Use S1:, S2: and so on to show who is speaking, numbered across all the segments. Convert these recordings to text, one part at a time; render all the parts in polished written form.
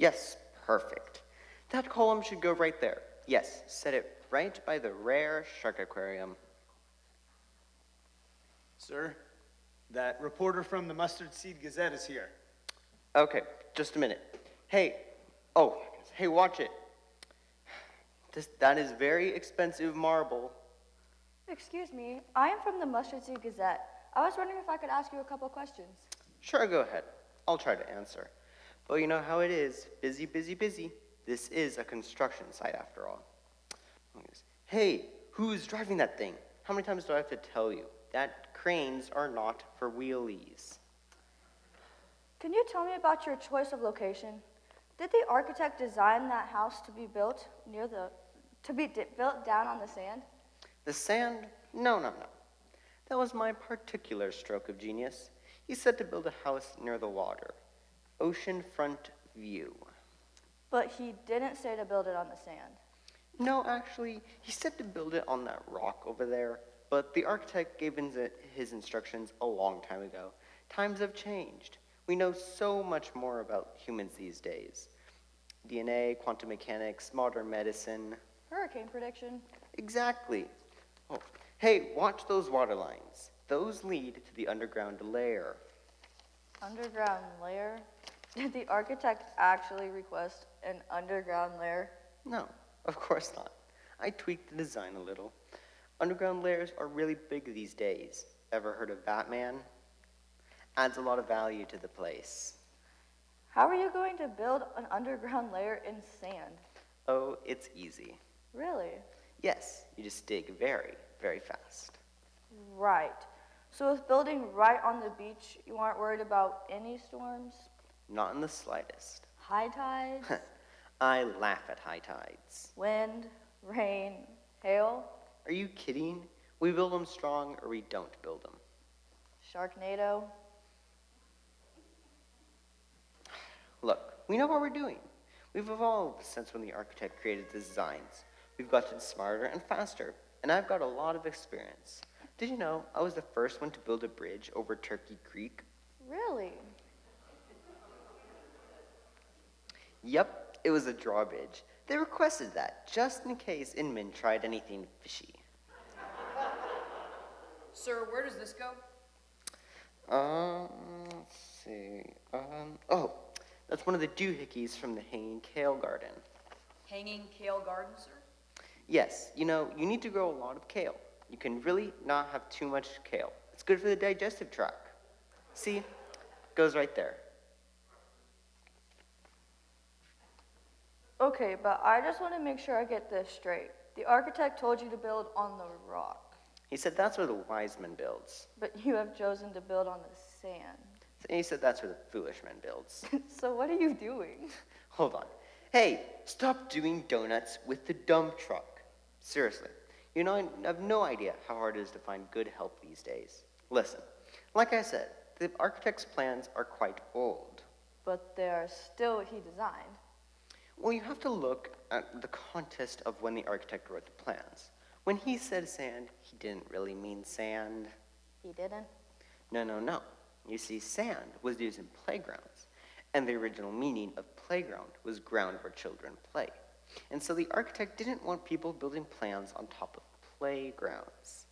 S1: Yes, perfect. That column should go right there. Yes, set it right by the rare shark aquarium.
S2: Sir, that reporter from the Mustard Seed Gazette is here.
S1: Okay, just a minute. Hey, hey, watch it. That is very expensive marble.
S3: Excuse me, I am from the Mustard Seed Gazette. I was wondering if I could ask you a couple questions.
S1: Sure, go ahead. I'll try to answer. But you know how it is. Busy, busy, busy. This is a construction site after all. Hey, who's driving that thing? How many times do I have to tell you? That cranes are not for wheelies.
S3: Can you tell me about your choice of location? Did the architect design that house to be built built down on the sand?
S1: The sand? No. That was my particular stroke of genius. He said to build a house near the water. Oceanfront view.
S3: But he didn't say to build it on the sand.
S1: No, actually, he said to build it on that rock over there, but the architect gave his instructions a long time ago. Times have changed. We know so much more about humans these days. DNA, quantum mechanics, modern medicine.
S3: Hurricane prediction.
S1: Exactly. Oh, hey, watch those water lines. Those lead to the underground layer.
S3: Underground layer? Did the architect actually request an underground layer?
S1: No, of course not. I tweaked the design a little. Underground layers are really big these days. Ever heard of Batman? Adds a lot of value to the place.
S3: How are you going to build an underground layer in sand?
S1: Oh, it's easy.
S3: Really?
S1: Yes, you just dig very, very fast.
S3: Right. So with building right on the beach, you aren't worried about any storms?
S1: Not in the slightest.
S3: High tides?
S1: I laugh at high tides.
S3: Wind, rain, hail?
S1: Are you kidding? We build them strong or we don't build them.
S3: Sharknado?
S1: Look, we know what we're doing. We've evolved since when the architect created the designs. We've gotten smarter and faster, and I've got a lot of experience. Did you know I was the first one to build a bridge over Turkey Creek?
S3: Really?
S1: Yep, it was a drawbridge. They requested that, just in case Inman tried anything fishy.
S4: Sir, where does this go?
S1: Let's see. That's one of the doohickeys from the Hanging Kale Garden.
S4: Hanging Kale Garden, sir?
S1: Yes, you know, you need to grow a lot of kale. You can really not have too much kale. It's good for the digestive tract. See? Goes right there.
S3: Okay, but I just want to make sure I get this straight. The architect told you to build on the rock,
S1: He said that's where the wise man builds.
S3: but you have chosen to build on the sand.
S1: And he said that's where the foolish man builds.
S3: So what are you doing?
S1: Hold on. Hey, stop doing donuts with the dump truck. Seriously, you know, I have no idea how hard it is to find good help these days. Listen, like I said, the architect's plans are quite old.
S3: But they are still what he designed.
S1: Well, you have to look at the context of when the architect wrote the plans. When he said sand, he didn't really mean sand.
S3: He didn't?
S1: No. You see, sand was used in playgrounds, and the original meaning of playground was ground where children play. And so the architect didn't want people building plans on top of playgrounds,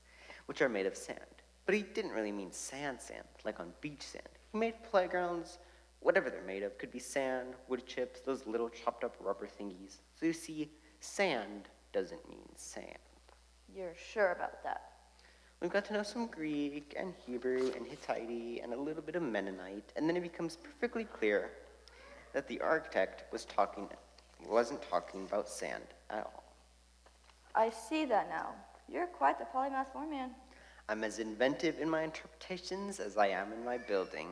S1: which are made of sand. But he didn't really mean sand, like on beach sand. He made playgrounds, whatever they're made of, could be sand, wood chips, those little chopped up rubber thingies. So you see, sand doesn't mean sand.
S3: You're sure about that?
S1: We've got to know some Greek and Hebrew and Hittite and a little bit of Mennonite, and then it becomes perfectly clear that the architect wasn't talking about sand at all.
S3: I see that now. You're quite the polymath foreman.
S1: I'm as inventive in my interpretations as I am in my building.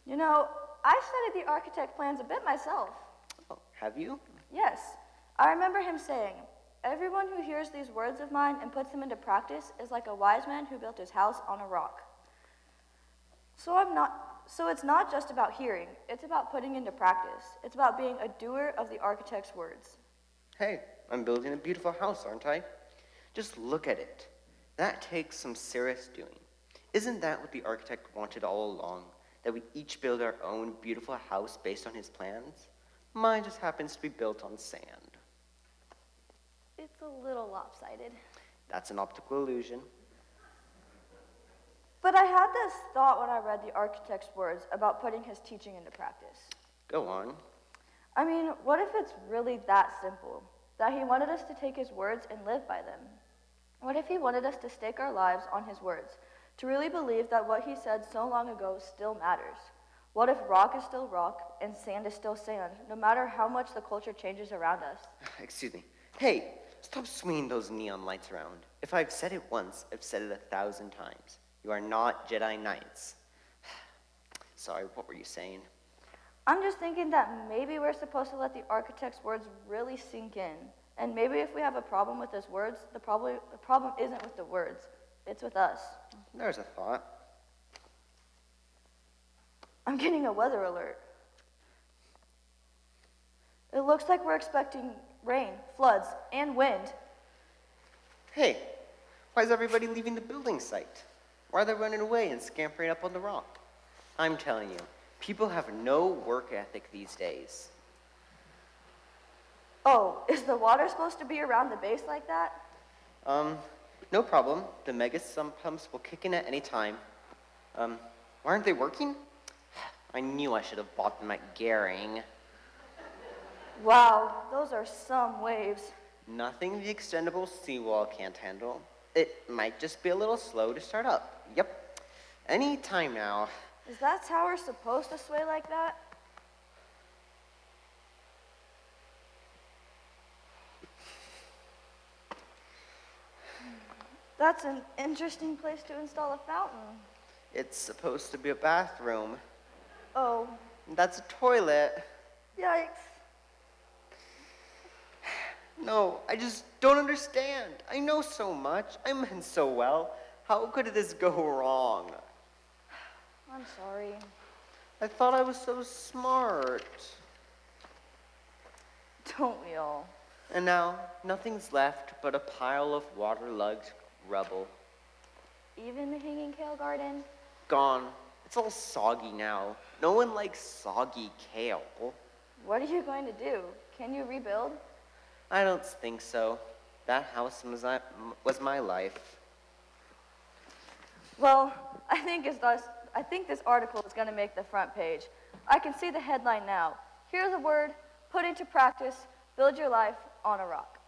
S3: You know, I studied the architect plans a bit myself.
S1: Oh, have you?
S3: Yes. I remember him saying, "Everyone who hears these words of mine and puts them into practice is like a wise man who built his house on a rock." So it's not just about hearing, it's about putting into practice. It's about being a doer of the architect's words.
S1: Hey, I'm building a beautiful house, aren't I? Just look at it. That takes some serious doing. Isn't that what the architect wanted all along? That we each build our own beautiful house based on his plans? Mine just happens to be built on sand.
S3: It's a little lopsided.
S1: That's an optical illusion.
S3: But I had this thought when I read the architect's words about putting his teaching into practice.
S1: Go on.
S3: I mean, what if it's really that simple? That he wanted us to take his words and live by them? What if he wanted us to stake our lives on his words, to really believe that what he said so long ago still matters? What if rock is still rock and sand is still sand, no matter how much the culture changes around us?
S1: Excuse me. Hey, stop swinging those neon lights around. If I've said it once, I've said it 1,000 times. You are not Jedi Knights. Sorry, what were you saying?
S3: I'm just thinking that maybe we're supposed to let the architect's words really sink in. And maybe if we have a problem with his words, the problem isn't with the words, it's with us.
S1: There's a thought.
S3: I'm getting a weather alert. It looks like we're expecting rain, floods, and wind.
S1: Hey, why is everybody leaving the building site? Why are they running away and scampering up on the rock? I'm telling you, people have no work ethic these days.
S3: Oh, is the water supposed to be around the base like that?
S1: No problem. The mega sump pumps will kick in at any time. Why aren't they working? I knew I should have bought them at Gehring.
S3: Wow, those are some waves.
S1: Nothing the extendable seawall can't handle. It might just be a little slow to start up. Yep. Any time now.
S3: Is that tower supposed to sway like that? That's an interesting place to install a fountain.
S1: It's supposed to be a bathroom.
S3: Oh,
S1: That's a toilet.
S3: yikes.
S1: No, I just don't understand. I know so much. I meant so well. How could this go wrong?
S3: I'm sorry.
S1: I thought I was so smart.
S3: Don't we all?
S1: And now, nothing's left but a pile of waterlogged rubble.
S3: Even the hanging kale garden?
S1: Gone. It's all soggy now. No one likes soggy kale.
S3: What are you going to do? Can you rebuild?
S1: I don't think so. That house was my life.
S3: Well, I think this article is going to make the front page. I can see the headline now. Here's a word, put into practice, build your life on a rock.